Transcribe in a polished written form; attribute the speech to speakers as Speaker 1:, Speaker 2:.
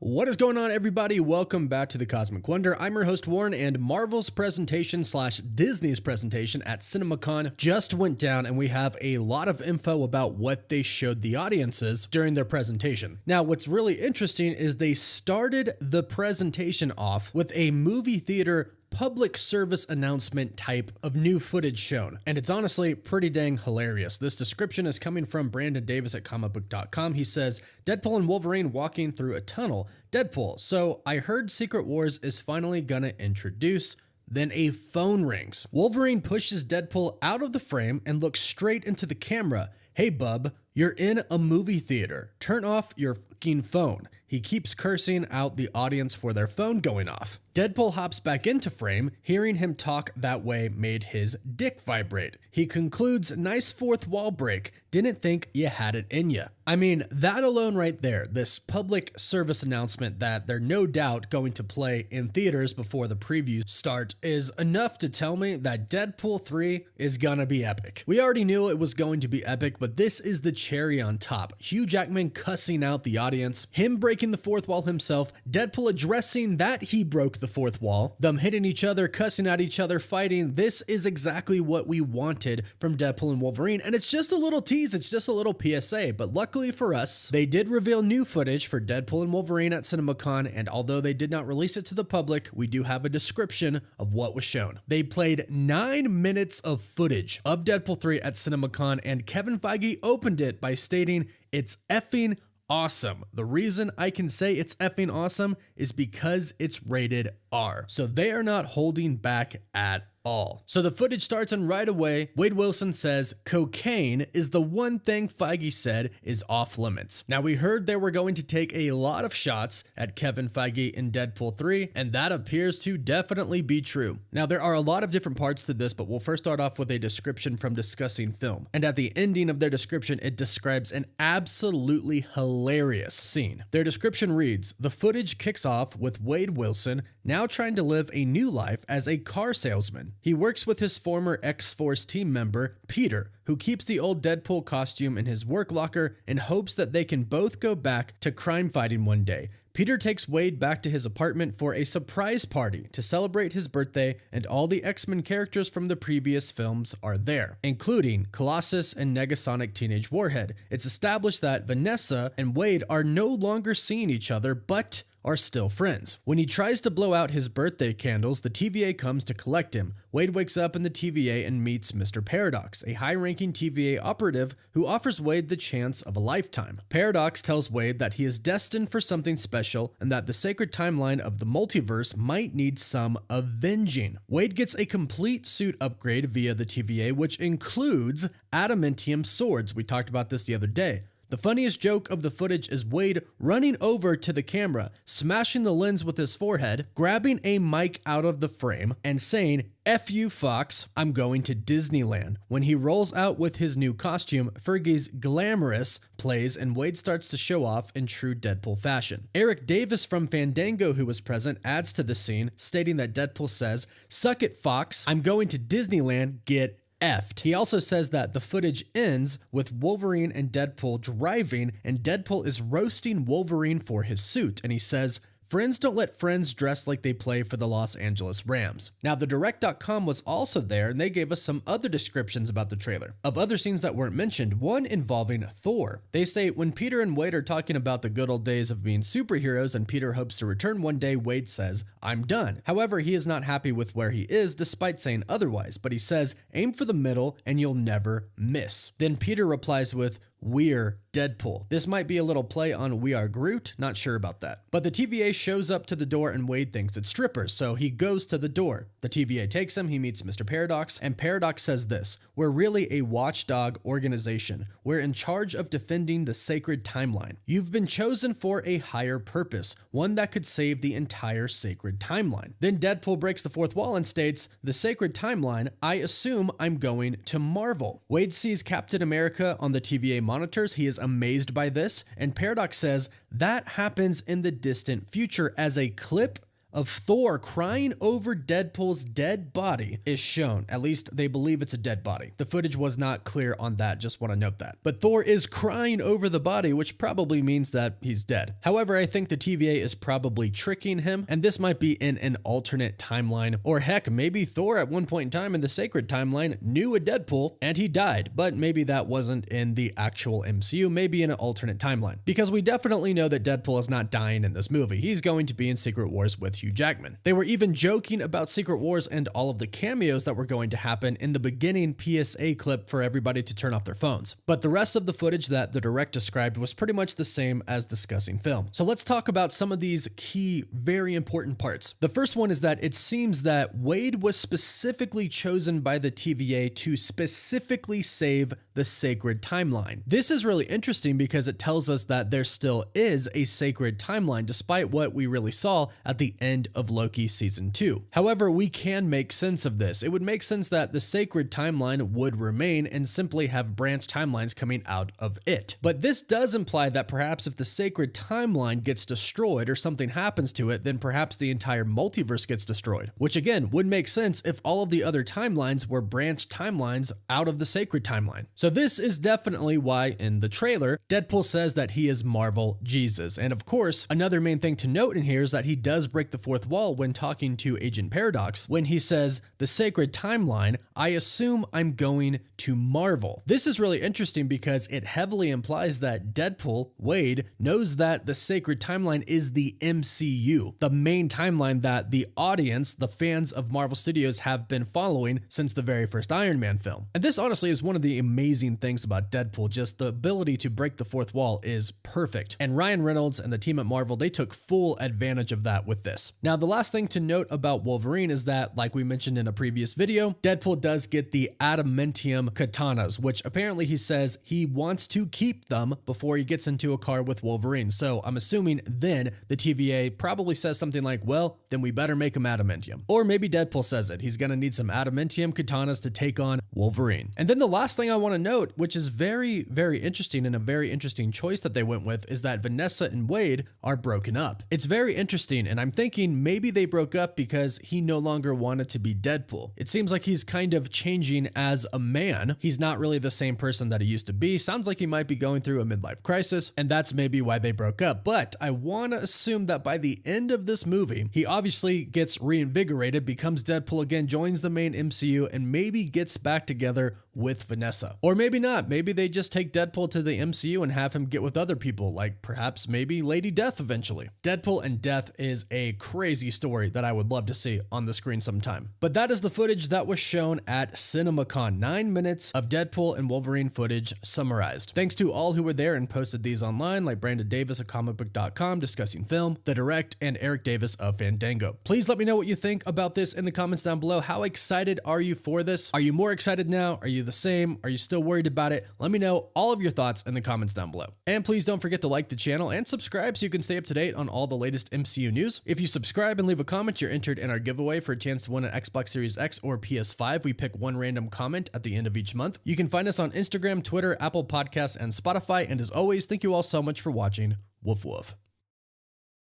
Speaker 1: What is going on, everybody? Welcome back to the Cosmic Wonder. I'm your host, Warren, and Marvel's presentation / Disney's presentation at CinemaCon just went down, and we have a lot of info about what they showed the audiences during their presentation. Now, what's really interesting is they started the presentation off with a movie theater public service announcement type of new footage shown. And it's honestly pretty dang hilarious. This description is coming from Brandon Davis at comicbook.com. He says, Deadpool and Wolverine walking through a tunnel. Deadpool, so I heard Secret Wars is finally gonna introduce. Then a phone rings. Wolverine pushes Deadpool out of the frame and looks straight into the camera. Hey bub, you're in a movie theater. Turn off your fucking phone. He keeps cursing out the audience for their phone going off. Deadpool hops back into frame. Hearing him talk that way made his dick vibrate. He concludes, nice fourth wall break. Didn't think you had it in ya. I mean, that alone right there, this public service announcement that they're no doubt going to play in theaters before the previews start is enough to tell me that Deadpool 3 is gonna be epic. We already knew it was going to be epic, but this is the cherry on top. Hugh Jackman cussing out the audience, him breaking the fourth wall himself, Deadpool addressing that he broke the fourth wall, them hitting each other, cussing at each other, fighting. This is exactly what we wanted from Deadpool and Wolverine, and it's just a little tease, it's just a little PSA, but luckily for us, they did reveal new footage for Deadpool and Wolverine at CinemaCon, and although they did not release it to the public, we do have a description of what was shown. They played 9 minutes of footage of Deadpool 3 at CinemaCon, and Kevin Feige opened it by stating, it's effing awesome. The reason I can say it's effing awesome is because it's rated R. So they are not holding back at all. So the footage starts, and right away, Wade Wilson says cocaine is the one thing Feige said is off limits. Now, we heard they were going to take a lot of shots at Kevin Feige in Deadpool 3, and that appears to definitely be true. Now, there are a lot of different parts to this, but we'll first start off with a description from Discussing Film. And at the ending of their description, it describes an absolutely hilarious scene. Their description reads, the footage kicks off with Wade Wilson now trying to live a new life as a car salesman. He works with his former X-Force team member, Peter, who keeps the old Deadpool costume in his work locker in hopes that they can both go back to crime fighting one day. Peter takes Wade back to his apartment for a surprise party to celebrate his birthday, and all the X-Men characters from the previous films are there, including Colossus and Negasonic Teenage Warhead. It's established that Vanessa and Wade are no longer seeing each other, but are still friends. When he tries to blow out his birthday candles, the TVA comes to collect him. Wade wakes up in the TVA and meets Mr. Paradox, a high-ranking TVA operative who offers Wade the chance of a lifetime. Paradox tells Wade that he is destined for something special and that the sacred timeline of the multiverse might need some avenging. Wade gets a complete suit upgrade via the TVA, which includes adamantium swords. We talked about this the other day. The funniest joke of the footage is Wade running over to the camera, smashing the lens with his forehead, grabbing a mic out of the frame, and saying, F you, Fox, I'm going to Disneyland. When he rolls out with his new costume, Fergie's Glamorous plays, and Wade starts to show off in true Deadpool fashion. Eric Davis from Fandango, who was present, adds to the scene, stating that Deadpool says, suck it, Fox, I'm going to Disneyland, get effed. He also says that the footage ends with Wolverine and Deadpool driving, and Deadpool is roasting Wolverine for his suit, and he says, friends don't let friends dress like they play for the Los Angeles Rams. Now, the Direct.com was also there, and they gave us some other descriptions about the trailer of other scenes that weren't mentioned, one involving Thor. They say, when Peter and Wade are talking about the good old days of being superheroes and Peter hopes to return one day, Wade says, I'm done. However, he is not happy with where he is, despite saying otherwise, but he says, aim for the middle and you'll never miss. Then Peter replies with, we're Deadpool. This might be a little play on We Are Groot, not sure about that. But the TVA shows up to the door and Wade thinks it's strippers, so he goes to the door. The TVA takes him, he meets Mr. Paradox, and Paradox says this, we're really a watchdog organization. We're in charge of defending the sacred timeline. You've been chosen for a higher purpose, one that could save the entire sacred timeline. Then Deadpool breaks the fourth wall and states, the sacred timeline, I assume I'm going to Marvel. Wade sees Captain America on the TVA monitors. He is amazed by this, and Paradox says that happens in the distant future as a clip of Thor crying over Deadpool's dead body is shown. At least they believe it's a dead body. The footage was not clear on that, just want to note that. But Thor is crying over the body, which probably means that he's dead. However, I think the TVA is probably tricking him, and this might be in an alternate timeline. Or heck, maybe Thor at one point in time in the sacred timeline knew a Deadpool and he died, but maybe that wasn't in the actual MCU, maybe in an alternate timeline. Because we definitely know that Deadpool is not dying in this movie. He's going to be in Secret Wars with Hugh Jackman. They were even joking about Secret Wars and all of the cameos that were going to happen in the beginning PSA clip for everybody to turn off their phones. But the rest of the footage that the direct described was pretty much the same as discussing film. So let's talk about some of these key, very important parts. The first one is that it seems that Wade was specifically chosen by the TVA to specifically save the sacred timeline. This is really interesting because it tells us that there still is a sacred timeline despite what we really saw at the end of Loki season 2. However, we can make sense of this. It would make sense that the sacred timeline would remain and simply have branch timelines coming out of it. But this does imply that perhaps if the sacred timeline gets destroyed or something happens to it, then perhaps the entire multiverse gets destroyed, which again would make sense if all of the other timelines were branch timelines out of the sacred timeline. So this is definitely why in the trailer, Deadpool says that he is Marvel Jesus. And of course, another main thing to note in here is that he does break the fourth wall when talking to Agent Paradox when he says, the sacred timeline, I assume I'm going to Marvel. This is really interesting because it heavily implies that Deadpool, Wade, knows that the sacred timeline is the MCU, the main timeline that the audience, the fans of Marvel Studios have been following since the very first Iron Man film. And this honestly is one of the amazing things about Deadpool, just the ability to break the fourth wall is perfect. And Ryan Reynolds and the team at Marvel, they took full advantage of that with this. Now, the last thing to note about Wolverine is that, like we mentioned in a previous video, Deadpool does get the adamantium katanas, which apparently he says he wants to keep them before he gets into a car with Wolverine. So I'm assuming then the TVA probably says something like, well, then we better make him adamantium. Or maybe Deadpool says it. He's going to need some adamantium katanas to take on Wolverine. And then the last thing I want to note, which is very, very interesting and a very interesting choice that they went with, is that Vanessa and Wade are broken up. It's very interesting, and I'm thinking maybe they broke up because he no longer wanted to be Deadpool. It seems like he's kind of changing as a man. He's not really the same person that he used to be. Sounds like he might be going through a midlife crisis, and that's maybe why they broke up. But I want to assume that by the end of this movie, he obviously gets reinvigorated, becomes Deadpool again, joins the main MCU, and maybe gets back together with Vanessa. Or maybe not. Maybe they just take Deadpool to the MCU and have him get with other people, like perhaps maybe Lady Death eventually. Deadpool and Death is a crazy story that I would love to see on the screen sometime. But that is the footage that was shown at CinemaCon. 9 minutes of Deadpool and Wolverine footage summarized. Thanks to all who were there and posted these online, like Brandon Davis of comicbook.com discussing film, The Direct, and Eric Davis of Fandango. Please let me know what you think about this in the comments down below. How excited are you for this? Are you more excited now? Are you the same? Are you still worried about it? Let me know all of your thoughts in the comments down below. And please don't forget to like the channel and subscribe so you can stay up to date on all the latest MCU news. If you subscribe and leave a comment, you're entered in our giveaway for a chance to win an Xbox Series X or PS5. We pick one random comment at the end of each month. You can find us on Instagram, Twitter, Apple Podcasts, and Spotify. And as always, thank you all so much for watching. Woof woof.